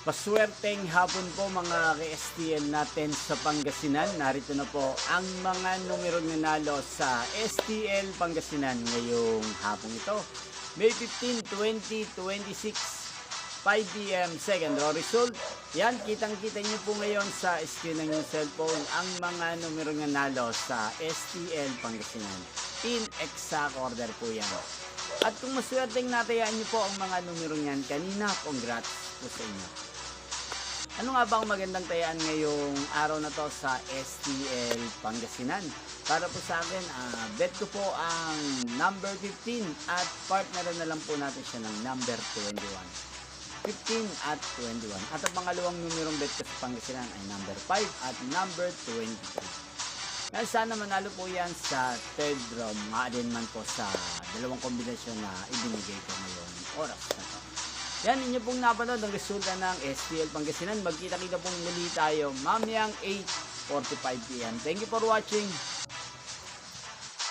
Paswerteng hapon po mga ka-STL natin sa Pangasinan. Narito na po ang mga numerong nanalo sa STL Pangasinan ngayong hapong ito. May 15, 2026, 5 p.m. second row result. Yan, kitang-kita nyo po ngayon sa screen ng inyong cellphone ang mga numerong nanalo sa STL Pangasinan. In exact order po yan. At kung maswerteng natayaan nyo po ang mga numerong yan kanina, congrats po sa inyo. Ano nga ba ang magandang tayaan ngayong araw na to sa STL Pangasinan? Para po sa akin, bet ko po ang number 15 at partneran na lang po natin siya ng number 21. 15 at 21. At ang pangalawang numerong bet ko sa Pangasinan ay number 5 at number 23. Kaya sana manalo po yan sa third draw. Maaden man po sa dalawang kombinasyon na ibinigay ko ngayong oras na to. Yan, inyo pong napanood ang resulta ng STL Pangasinan. Magkita-kita pong muli tayo mamayang 8:45 p.m. Thank you for watching.